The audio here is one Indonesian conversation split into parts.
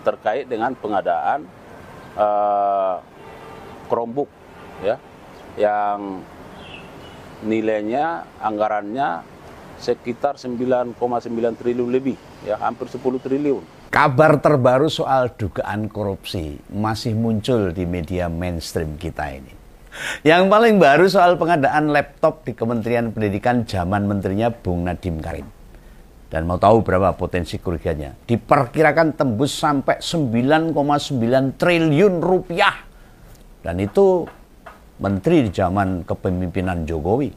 terkait dengan pengadaan Chromebook ya, yang nilainya, anggarannya sekitar 9,9 triliun lebih, ya hampir 10 triliun. Kabar terbaru soal dugaan korupsi masih muncul di media mainstream kita ini. Yang paling baru soal pengadaan laptop di Kementerian Pendidikan zaman menterinya Bung Nadiem Karim. Dan mau tahu berapa potensi kerugiannya? Diperkirakan tembus sampai 9,9 triliun rupiah. Dan itu menteri di zaman kepemimpinan Jokowi.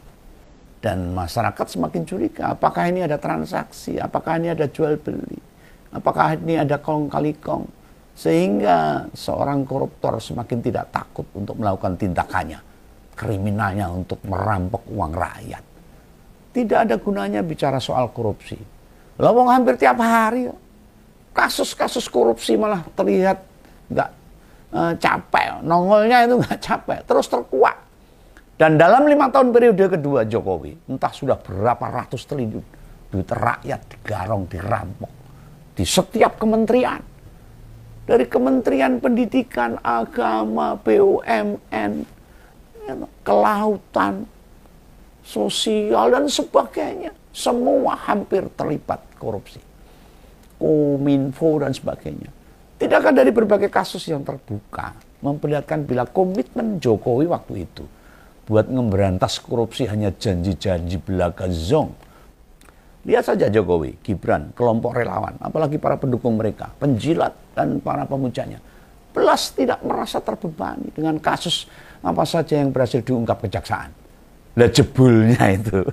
Dan masyarakat semakin curiga, apakah ini ada transaksi, apakah ini ada jual beli, apakah ini ada kong kali kong. Sehingga seorang koruptor semakin tidak takut untuk melakukan tindakannya, kriminalnya untuk merampok uang rakyat. Tidak ada gunanya bicara soal korupsi. Lawang hampir tiap hari kasus-kasus korupsi malah terlihat nggak capek, nongolnya itu nggak capek, terus terkuak. Dan dalam 5 tahun periode kedua Jokowi, entah sudah berapa ratus triliun duit rakyat digarong, dirampok di setiap kementerian. Dari Kementerian Pendidikan, Agama, BUMN, Kelautan, Sosial, dan sebagainya. Semua hampir terlibat korupsi. Kominfo dan sebagainya. Tidakkah dari berbagai kasus yang terbuka memperlihatkan bila komitmen Jokowi waktu itu buat memberantas korupsi hanya janji-janji belaka zong. Lihat saja Jokowi, Gibran, kelompok relawan, apalagi para pendukung mereka, penjilat dan para pemujanya. Belas tidak merasa terbebani dengan kasus apa saja yang berhasil diungkap kejaksaan. Lah jebulnya itu.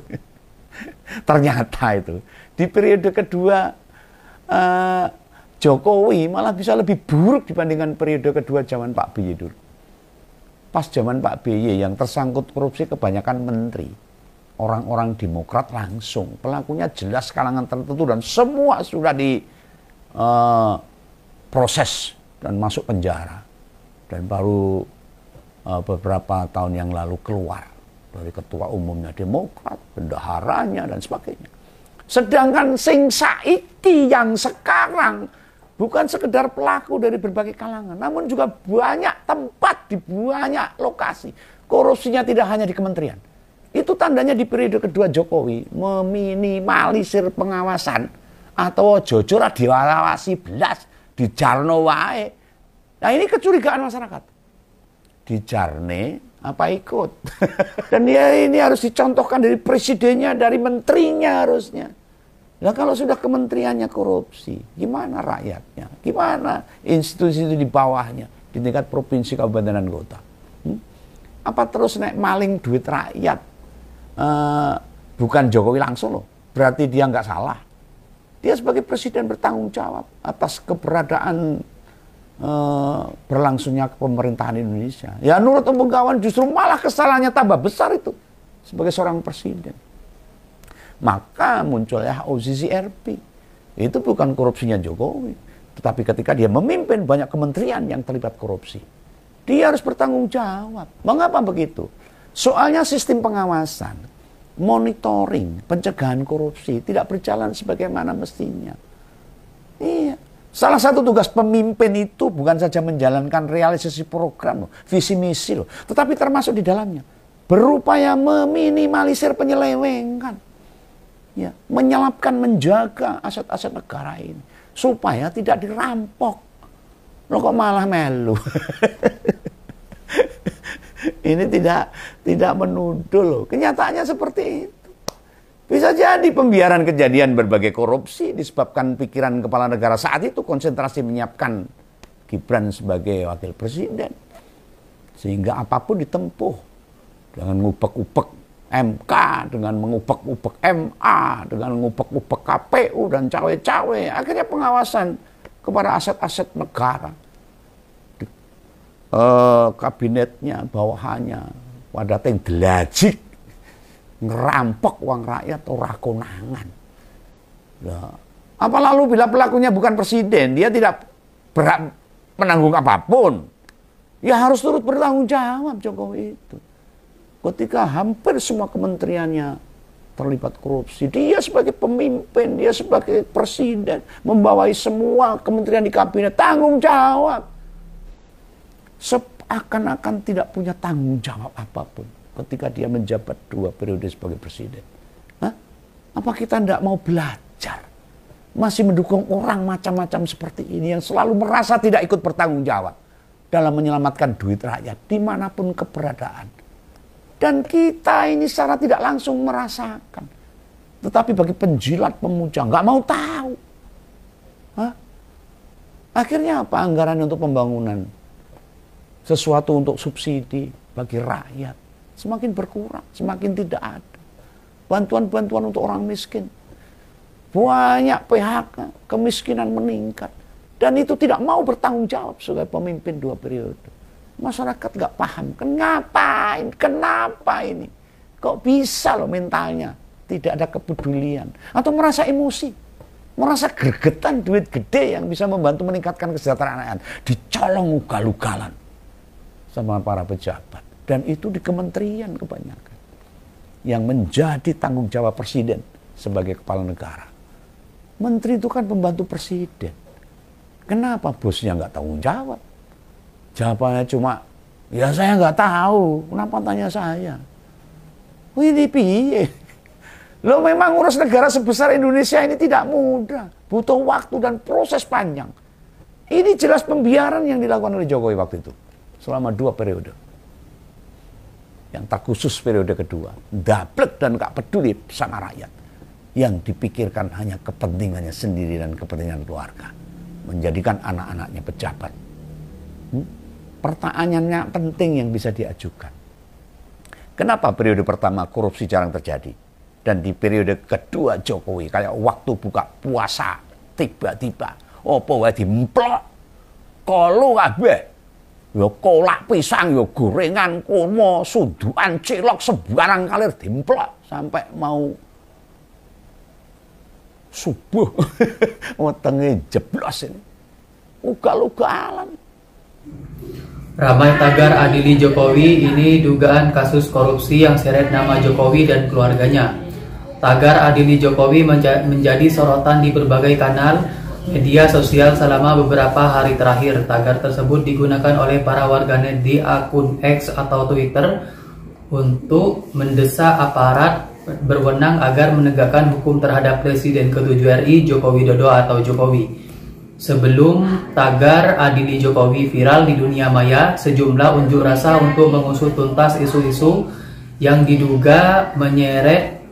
Ternyata itu. Di periode kedua Jokowi malah bisa lebih buruk dibandingkan periode kedua zaman Pak BY dulu. Pas zaman Pak BY yang tersangkut korupsi kebanyakan menteri. Orang-orang Demokrat langsung, pelakunya jelas kalangan tertentu dan semua sudah diproses dan masuk penjara. Dan baru beberapa tahun yang lalu keluar dari ketua umumnya Demokrat, bendaharanya dan sebagainya. Sedangkan sing saiki yang sekarang bukan sekedar pelaku dari berbagai kalangan, namun juga banyak tempat di banyak lokasi. Korupsinya tidak hanya di kementerian. Itu tandanya di periode kedua Jokowi meminimalisir pengawasan atau jujur diawasi belas dijarno wae. Nah ini kecurigaan masyarakat. Dijarne apa ikut? Dan dia ini harus dicontohkan dari presidennya, dari menterinya harusnya. Nah kalau sudah kementeriannya korupsi, gimana rakyatnya? Gimana institusi itu di bawahnya, di tingkat provinsi, kabupaten, dan kota? Apa terus naik maling duit rakyat? Bukan Jokowi langsung loh, berarti dia nggak salah. Dia sebagai presiden bertanggung jawab atas keberadaan berlangsungnya pemerintahan Indonesia. Ya menurut Kawan justru malah kesalahannya tambah besar itu sebagai seorang presiden. Maka munculnya OZZRP. Itu bukan korupsinya Jokowi, tetapi ketika dia memimpin banyak kementerian yang terlibat korupsi, dia harus bertanggung jawab. Mengapa begitu? Soalnya sistem pengawasan, monitoring, pencegahan korupsi tidak berjalan sebagaimana mestinya. Iya. Salah satu tugas pemimpin itu bukan saja menjalankan realisasi program, visi misi, tetapi termasuk di dalamnya berupaya meminimalisir penyelewengan, ya, menyelapkan, menjaga aset-aset negara ini supaya tidak dirampok. Lo kok malah melu? Ini tidak menuduh loh. Kenyataannya seperti itu. Bisa jadi pembiaran kejadian berbagai korupsi disebabkan pikiran kepala negara saat itu konsentrasi menyiapkan Gibran sebagai wakil presiden. Sehingga apapun ditempuh. Dengan ngubek-ubek MK, dengan mengubek-ubek MA, dengan ngubek-ubek KPU dan cawe-cawe. Akhirnya pengawasan kepada aset-aset negara. Kabinetnya, bawahannya, pada yang delajik ngerampok uang rakyat ora konangan. Nah, apa lalu bila pelakunya bukan presiden, dia tidak berhak menanggung apapun. Ya harus turut bertanggung jawab Jokowi itu. Ketika hampir semua kementeriannya terlibat korupsi. Dia sebagai pemimpin, dia sebagai presiden, membawai semua kementerian di kabinet, tanggung jawab. Seakan-akan tidak punya tanggung jawab apapun ketika dia menjabat 2 periode sebagai presiden. Hah? Apa kita tidak mau belajar? Masih mendukung orang macam-macam seperti ini yang selalu merasa tidak ikut bertanggung jawab dalam menyelamatkan duit rakyat dimanapun keberadaan. Dan kita ini secara tidak langsung merasakan. Tetapi bagi penjilat pemuja nggak mau tahu. Hah? Akhirnya apa anggaran untuk pembangunan? Sesuatu untuk subsidi bagi rakyat semakin berkurang, semakin tidak ada. Bantuan-bantuan untuk orang miskin. Banyak PHK, kemiskinan meningkat. Dan itu tidak mau bertanggung jawab sebagai pemimpin 2 periode. Masyarakat nggak paham, kenapa ini? Kok bisa loh mentalnya tidak ada kepedulian atau merasa emosi, merasa gregetan duit gede yang bisa membantu meningkatkan kesejahteraan rakyat dicolong ugal-ugalan sama para pejabat, dan itu di kementerian kebanyakan yang menjadi tanggung jawab presiden sebagai kepala negara. Menteri itu kan pembantu presiden. Kenapa bosnya nggak tanggung jawab? Jawabannya cuma, ya saya nggak tahu, kenapa tanya saya? Ini piye? Lo memang ngurus negara sebesar Indonesia ini tidak mudah, butuh waktu dan proses panjang. Ini jelas pembiaran yang dilakukan oleh Jokowi waktu itu, selama 2 periode. Yang terkhusus periode kedua, dablek dan gak peduli sama rakyat. Yang dipikirkan hanya kepentingannya sendiri dan kepentingan keluarga. Menjadikan anak-anaknya pejabat. Pertanyaannya penting yang bisa diajukan. Kenapa periode pertama korupsi jarang terjadi? Dan di periode kedua Jokowi, kayak waktu buka puasa, tiba-tiba, opo wae dimplok, kolu kabeh. Ya kolak pisang, ya gorengan, kurma, sudukan, cilok, sebarang kalir dimplok. Sampai mau subuh, wetenge jeblos ini. Ugal-ugalan. Ramai tagar adili Jokowi, ini dugaan kasus korupsi yang seret nama Jokowi dan keluarganya. Tagar adili Jokowi menjadi sorotan di berbagai kanal media sosial selama beberapa hari terakhir. Tagar tersebut digunakan oleh para warganet di akun X atau Twitter untuk mendesak aparat berwenang agar menegakkan hukum terhadap Presiden ke-7 RI Joko Widodo atau Jokowi. Sebelum tagar adili Jokowi viral di dunia maya, sejumlah unjuk rasa untuk mengusut tuntas isu-isu yang diduga menyeret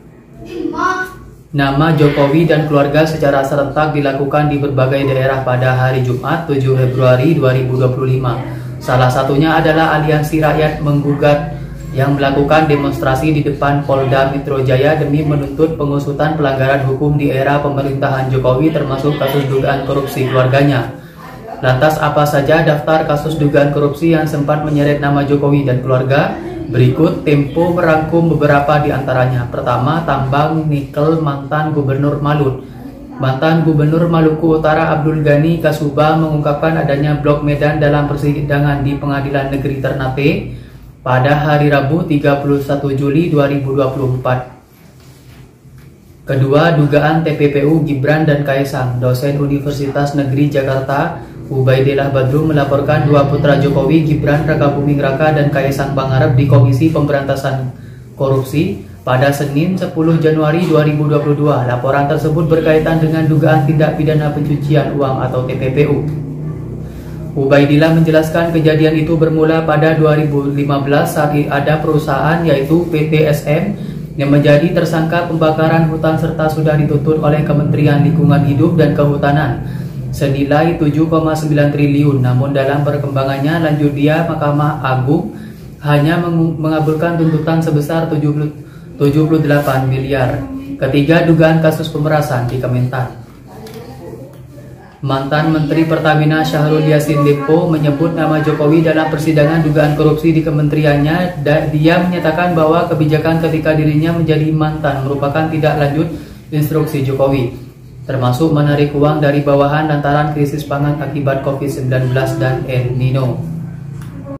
nama Jokowi dan keluarga secara serentak dilakukan di berbagai daerah pada hari Jumat 7 Februari 2025. Salah satunya adalah Aliansi Rakyat Menggugat yang melakukan demonstrasi di depan Polda Metro Jaya demi menuntut pengusutan pelanggaran hukum di era pemerintahan Jokowi termasuk kasus dugaan korupsi keluarganya. Lantas apa saja daftar kasus dugaan korupsi yang sempat menyeret nama Jokowi dan keluarga? Berikut Tempo merangkum beberapa di antaranya. Pertama, tambang nikel mantan Gubernur Malut. Mantan Gubernur Maluku Utara Abdul Ghani Kasuba mengungkapkan adanya blok Medan dalam persidangan di Pengadilan Negeri Ternate pada hari Rabu 31 Juli 2024. Kedua, dugaan TPPU Gibran dan Kaisang. Dosen Universitas Negeri Jakarta, Ubaidillah Badru melaporkan 2 putra Jokowi, Gibran Rakabuming Raka dan Kaisang Pangarep di Komisi Pemberantasan Korupsi pada Senin 10 Januari 2022. Laporan tersebut berkaitan dengan dugaan tindak pidana pencucian uang atau TPPU. Ubaidillah menjelaskan kejadian itu bermula pada 2015 saat ada perusahaan yaitu PT SM yang menjadi tersangka pembakaran hutan serta sudah dituntut oleh Kementerian Lingkungan Hidup dan Kehutanan senilai 7,9 triliun. Namun dalam perkembangannya lanjut dia Mahkamah Agung hanya mengabulkan tuntutan sebesar 78 miliar. Ketiga, dugaan kasus pemerasan di Kementan. Mantan Menteri Pertamina Syahrul Yassin Limpo menyebut nama Jokowi dalam persidangan dugaan korupsi di kementeriannya. Dia menyatakan bahwa kebijakan ketika dirinya menjadi mantan merupakan tidak lanjut instruksi Jokowi, termasuk menarik uang dari bawahan lantaran krisis pangan akibat COVID-19 dan El Nino.